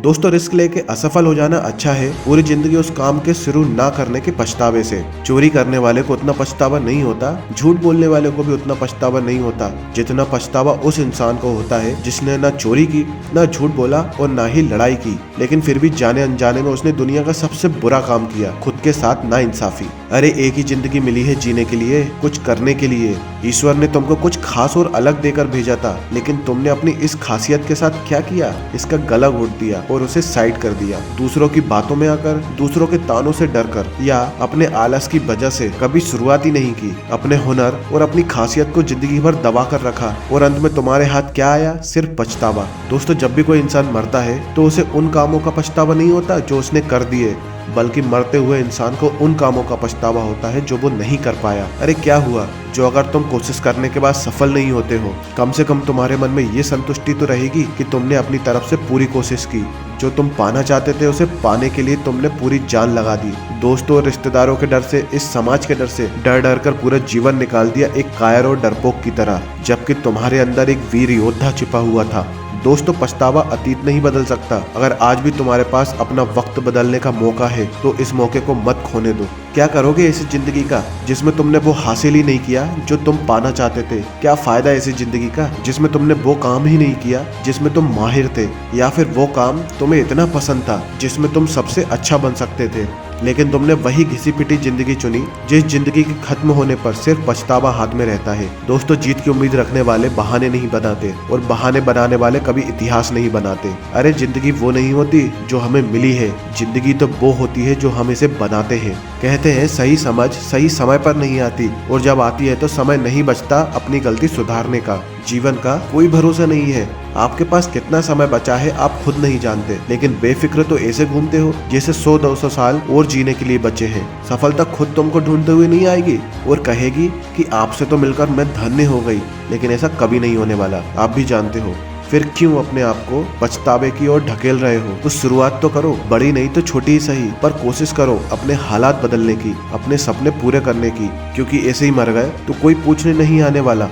दोस्तों रिस्क लेके असफल हो जाना अच्छा है पूरी जिंदगी उस काम के शुरू ना करने के पछतावे से। चोरी करने वाले को उतना पछतावा नहीं होता, झूठ बोलने वाले को भी उतना पछतावा नहीं होता जितना पछतावा उस इंसान को होता है जिसने ना चोरी की, ना झूठ बोला और ना ही लड़ाई की, लेकिन फिर भी जाने अनजाने में उसने दुनिया का सबसे बुरा काम किया, खुद के साथ नाइंसाफी। अरे एक ही जिंदगी मिली है जीने के लिए, कुछ करने के लिए। ईश्वर ने तुमको कुछ खास और अलग देकर भेजा था, लेकिन तुमने अपनी इस खासियत के साथ क्या किया? इसका गला घोट दिया और उसे साइड कर दिया। दूसरों की बातों में आकर, दूसरों के तानों से डरकर या अपने आलस की वजह से कभी शुरुआत ही नहीं की। अपने हुनर और अपनी खासियत को जिंदगी भर दबा कर रखा और अंत में तुम्हारे हाथ क्या आया? सिर्फ पछतावा। दोस्तों जब भी कोई इंसान मरता है तो उसे उन कामों का पछतावा नहीं होता जो उसने कर दिए, बल्कि मरते हुए इंसान को उन कामों का पछतावा होता है जो वो नहीं कर पाया। अरे क्या हुआ जो अगर तुम कोशिश करने के बाद सफल नहीं होते हो? कम से कम तुम्हारे मन में ये संतुष्टि तो रहेगी कि तुमने अपनी तरफ से पूरी कोशिश की। जो तुम पाना चाहते थे उसे पाने के लिए तुमने पूरी जान लगा दी। दोस्तों और रिश्तेदारों के डर से, इस समाज के डर से डर डर कर पूरा जीवन निकाल दिया एक कायर और डरपोक की तरह, जबकि तुम्हारे अंदर एक वीर योद्धा छिपा हुआ था। दोस्तों पछतावा अतीत नहीं बदल सकता। अगर आज भी तुम्हारे पास अपना वक्त बदलने का मौका है तो इस मौके को मत खोने दो। क्या करोगे ऐसी जिंदगी का जिसमें तुमने वो हासिल ही नहीं किया जो तुम पाना चाहते थे? क्या फायदा ऐसी जिंदगी का जिसमें तुमने वो काम ही नहीं किया जिसमें तुम माहिर थे, या फिर वो काम तुम्हें इतना पसंद था जिसमें तुम सबसे अच्छा बन सकते थे, लेकिन तुमने वही घिसी पिटी जिंदगी चुनी जिस जिंदगी के खत्म होने पर सिर्फ पछतावा हाथ में रहता है। दोस्तों जीत की उम्मीद रखने वाले बहाने नहीं बनाते और बहाने बनाने वाले कभी इतिहास नहीं बनाते। अरे जिंदगी वो नहीं होती जो हमें मिली है, जिंदगी तो वो होती है जो हम इसे बनाते हैं। कहते हैं सही समझ सही समय पर नहीं आती, और जब आती है तो समय नहीं बचता अपनी गलती सुधारने का। जीवन का कोई भरोसा नहीं है, आपके पास कितना समय बचा है आप खुद नहीं जानते, लेकिन बेफिक्र तो ऐसे घूमते हो जैसे 100-200 साल और जीने के लिए बचे हैं। सफलता खुद तुमको ढूंढते हुए नहीं आएगी और कहेगी कि आपसे तो मिलकर मैं धन्य हो गई, लेकिन ऐसा कभी नहीं होने वाला, आप भी जानते हो। फिर क्यों अपने आप को पछतावे की ओर ढकेल रहे हो? तो शुरुआत तो करो, बड़ी नहीं तो छोटी ही सही, पर कोशिश करो अपने हालात बदलने की, अपने सपने पूरे करने की, क्योंकि ऐसे ही मर गए तो कोई पूछने नहीं आने वाला।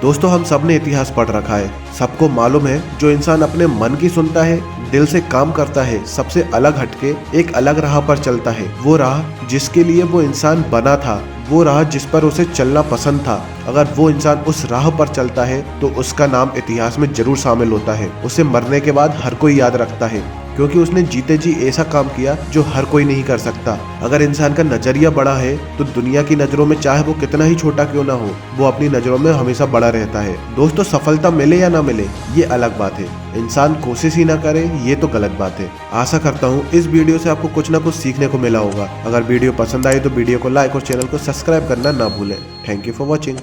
दोस्तों हम सब ने इतिहास पढ़ रखा है, सबको मालूम है जो इंसान अपने मन की सुनता है, दिल से काम करता है, सबसे अलग हटके एक अलग राह पर चलता है। वो राह जिसके लिए वो इंसान बना था, वो राह जिस पर उसे चलना पसंद था, अगर वो इंसान उस राह पर चलता है तो उसका नाम इतिहास में जरूर शामिल होता है। उसे मरने के बाद हर कोई याद रखता है, क्योंकि उसने जीते जी ऐसा काम किया जो हर कोई नहीं कर सकता। अगर इंसान का नजरिया बड़ा है तो दुनिया की नजरों में चाहे वो कितना ही छोटा क्यों ना हो, वो अपनी नजरों में हमेशा बड़ा रहता है। दोस्तों सफलता मिले या ना मिले ये अलग बात है, इंसान कोशिश ही ना करे ये तो गलत बात है। आशा करता हूँ इस वीडियो से आपको कुछ ना कुछ सीखने को मिला होगा। अगर वीडियो पसंद आई तो वीडियो को लाइक और चैनल को सब्सक्राइब करना ना भूलें। Thank you for watching.